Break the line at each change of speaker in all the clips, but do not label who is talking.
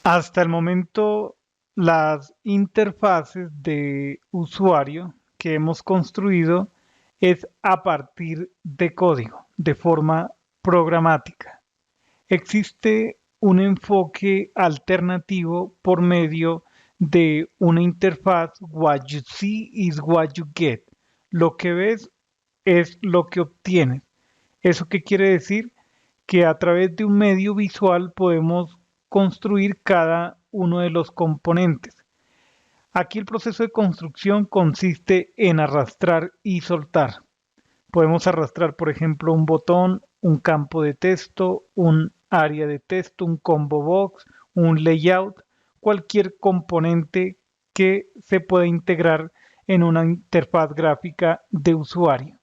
Hasta el momento, las interfaces de usuario que hemos construido es a partir de código, de forma programática. Existe un enfoque alternativo por medio de una interfaz What you see is what you get. Lo que ves es lo que obtienes. ¿Eso qué quiere decir? Que a través de un medio visual podemos construir cada uno de los componentes. Aquí el proceso de construcción consiste en arrastrar y soltar. Podemos arrastrar, por ejemplo, un botón, un campo de texto, un área de texto, un combo box, un layout, cualquier componente que se pueda integrar en una interfaz gráfica de usuario.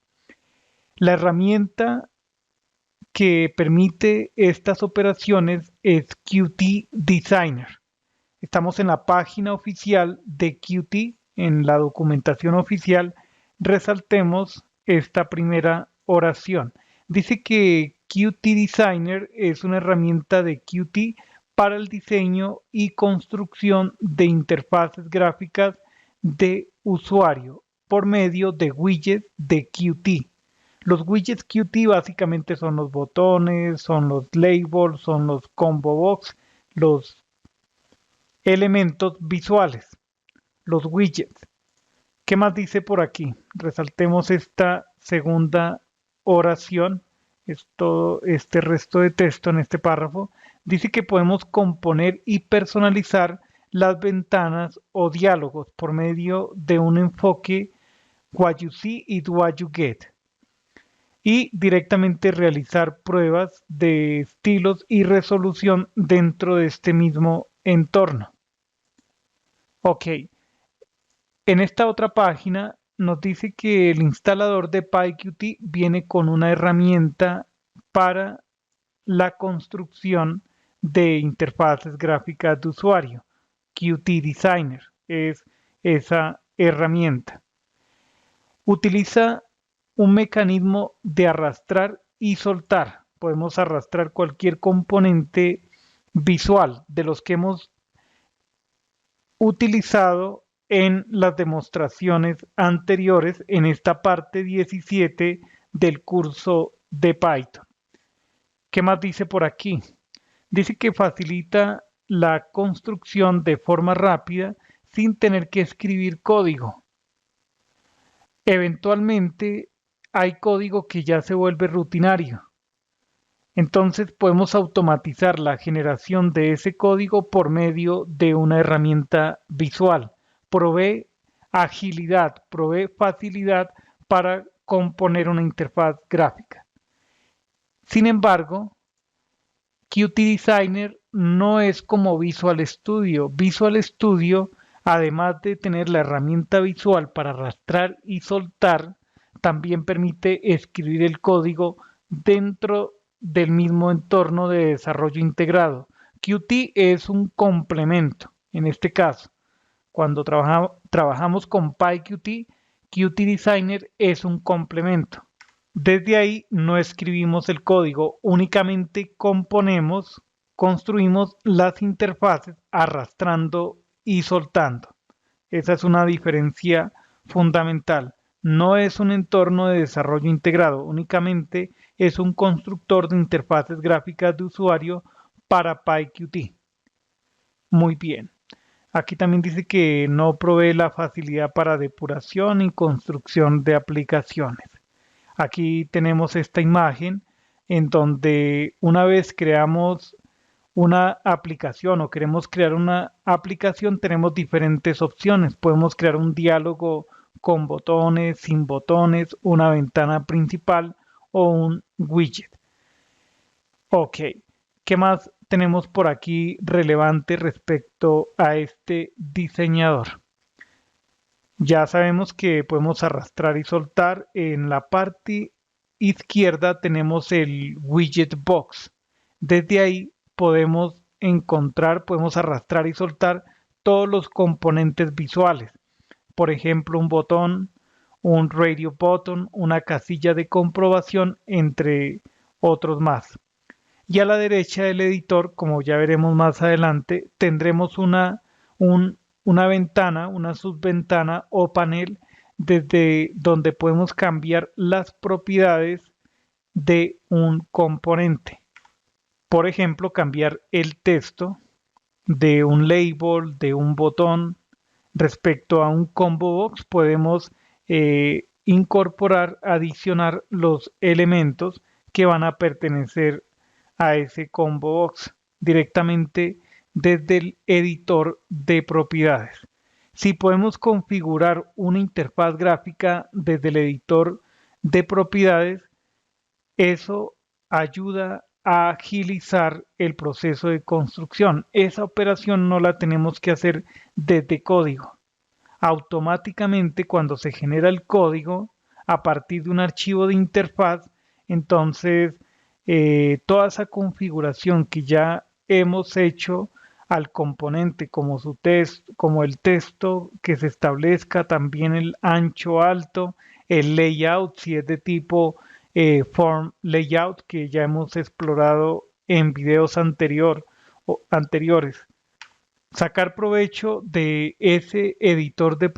La herramienta que permite estas operaciones es Qt Designer. Estamos en la página oficial de Qt, en la documentación oficial. Resaltemos esta primera oración. Dice que Qt Designer es una herramienta de Qt para el diseño y construcción de interfaces gráficas de usuario por medio de widgets de Qt. Los widgets Qt básicamente son los botones, son los labels, son los combo box, los elementos visuales, los widgets. ¿Qué más dice por aquí? Resaltemos esta segunda oración, es todo este resto de texto en este párrafo. Dice que podemos componer y personalizar las ventanas o diálogos por medio de un enfoque what you see is what you get y directamente realizar pruebas de estilos y resolución dentro de este mismo entorno. Ok, en esta otra página nos dice que el instalador de PyQt viene con una herramienta para la construcción de interfaces gráficas de usuario. Qt Designer es esa herramienta. Utiliza un mecanismo de arrastrar y soltar. Podemos arrastrar cualquier componente visual de los que hemos utilizado en las demostraciones anteriores en esta parte 17 del curso de Python. ¿Qué más dice por aquí? Dice que facilita la construcción de forma rápida sin tener que escribir código. Eventualmente hay código que ya se vuelve rutinario. Entonces podemos automatizar la generación de ese código por medio de una herramienta visual. Provee agilidad, provee facilidad para componer una interfaz gráfica. Sin embargo, Qt Designer no es como Visual Studio. Visual Studio, además de tener la herramienta visual para arrastrar y soltar, también permite escribir el código dentro del mismo entorno de desarrollo integrado. Qt es un complemento. En este caso, cuando trabajamos con PyQt, Qt Designer es un complemento. Desde ahí no escribimos el código, únicamente componemos, construimos las interfaces arrastrando y soltando. Esa es una diferencia fundamental. No es un entorno de desarrollo integrado, únicamente es un constructor de interfaces gráficas de usuario para PyQt. Muy bien. Aquí también dice que no provee la facilidad para depuración y construcción de aplicaciones. Aquí tenemos esta imagen en donde una vez creamos una aplicación o queremos crear una aplicación, tenemos diferentes opciones. Podemos crear un diálogo con botones, sin botones, una ventana principal o un widget. Ok, ¿qué más tenemos por aquí relevante respecto a este diseñador? Ya sabemos que podemos arrastrar y soltar. En la parte izquierda tenemos el widget box. Desde ahí podemos encontrar, podemos arrastrar y soltar todos los componentes visuales. Por ejemplo, un botón, un radio button, una casilla de comprobación, entre otros más. Y a la derecha del editor, como ya veremos más adelante, tendremos una ventana, una subventana o panel desde donde podemos cambiar las propiedades de un componente. Por ejemplo, cambiar el texto de un label, de un botón. Respecto a un combo box, podemos incorporar, adicionar los elementos que van a pertenecer a ese combo box directamente desde el editor de propiedades. Si podemos configurar una interfaz gráfica desde el editor de propiedades, eso ayuda a agilizar el proceso de construcción. Esa operación no la tenemos que hacer desde código. Automáticamente cuando se genera el código a partir de un archivo de interfaz, entonces toda esa configuración que ya hemos hecho al componente como su texto, como el texto que se establezca, también el ancho alto, el layout si es de tipo form layout que ya hemos explorado en videos anteriores. Sacar provecho de ese editor de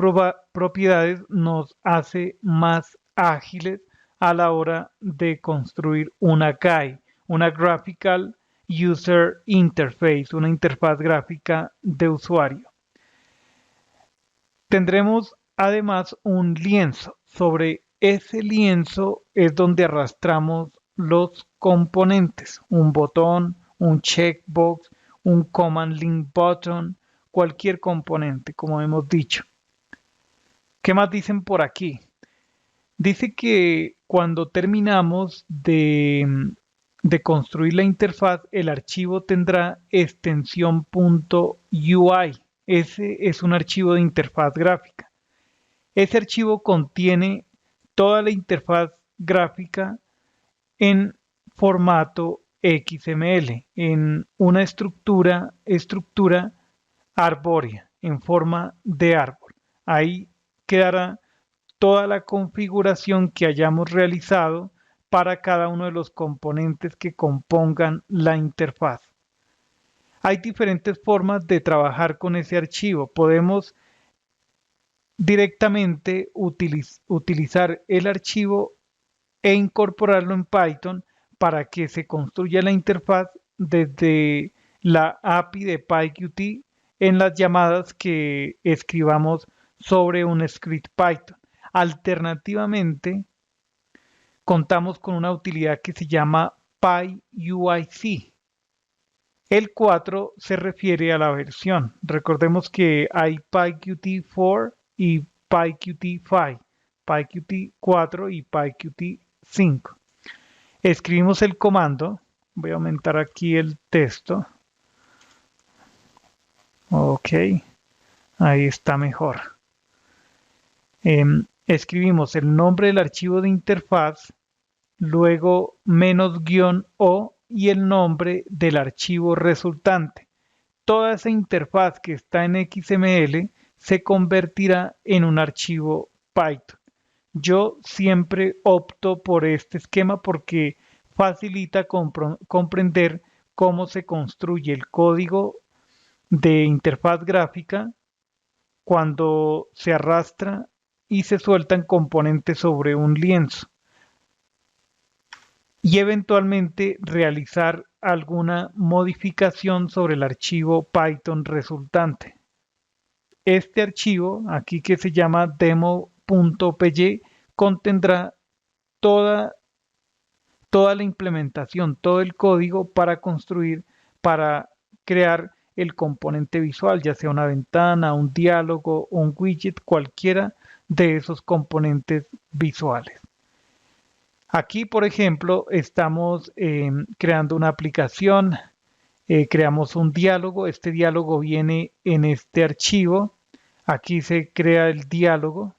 propiedades nos hace más ágiles a la hora de construir una GUI, una Graphical User Interface, una interfaz gráfica de usuario. Tendremos además un lienzo. Sobre ese lienzo es donde arrastramos los componentes, un botón, un checkbox, un command link button, cualquier componente, como hemos dicho. ¿Qué más dicen por aquí? Dice que cuando terminamos de construir la interfaz, el archivo tendrá extensión .ui. Ese es un archivo de interfaz gráfica. Ese archivo contiene toda la interfaz gráfica en formato XML, en una estructura arbórea, en forma de árbol. Ahí quedará toda la configuración que hayamos realizado para cada uno de los componentes que compongan la interfaz. Hay diferentes formas de trabajar con ese archivo. Podemos directamente utilizar el archivo e incorporarlo en Python para que se construya la interfaz desde la API de PyQt en las llamadas que escribamos sobre un script Python. Alternativamente, contamos con una utilidad que se llama PyUIC. El 4 se refiere a la versión. Recordemos que hay PyQt 4 y PyQt 5, PyQt 4 y PyQt 5. Escribimos el comando. Voy a aumentar aquí el texto. Ok, ahí está mejor. Escribimos el nombre del archivo de interfaz, luego -o y el nombre del archivo resultante. Toda esa interfaz que está en XML se convertirá en un archivo Python. Yo siempre opto por este esquema porque facilita comprender cómo se construye el código de interfaz gráfica cuando se arrastra y se sueltan componentes sobre un lienzo y eventualmente realizar alguna modificación sobre el archivo Python resultante. Este archivo, aquí que se llama demo.py, contendrá toda la implementación, todo el código para crear el componente visual, ya sea una ventana, un diálogo, un widget, cualquiera de esos componentes visuales. Aquí, por ejemplo, estamos creando una aplicación, creamos un diálogo, este diálogo viene en este archivo, aquí se crea el diálogo.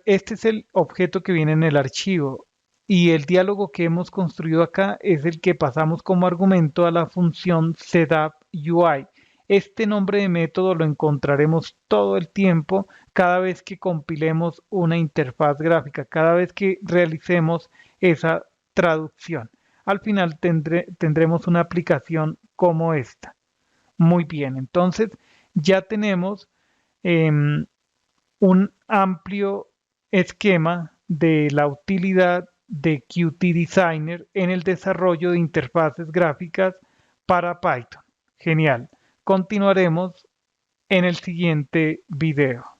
Este es el objeto que viene en el archivo y el diálogo que hemos construido acá es el que pasamos como argumento a la función setup.ui. Este nombre de método lo encontraremos todo el tiempo cada vez que compilemos una interfaz gráfica, cada vez que realicemos esa traducción. al final tendremos una aplicación como esta. Muy bien, entonces ya tenemos em, un amplio esquema de la utilidad de Qt Designer en el desarrollo de interfaces gráficas para Python. Genial. Continuaremos en el siguiente video.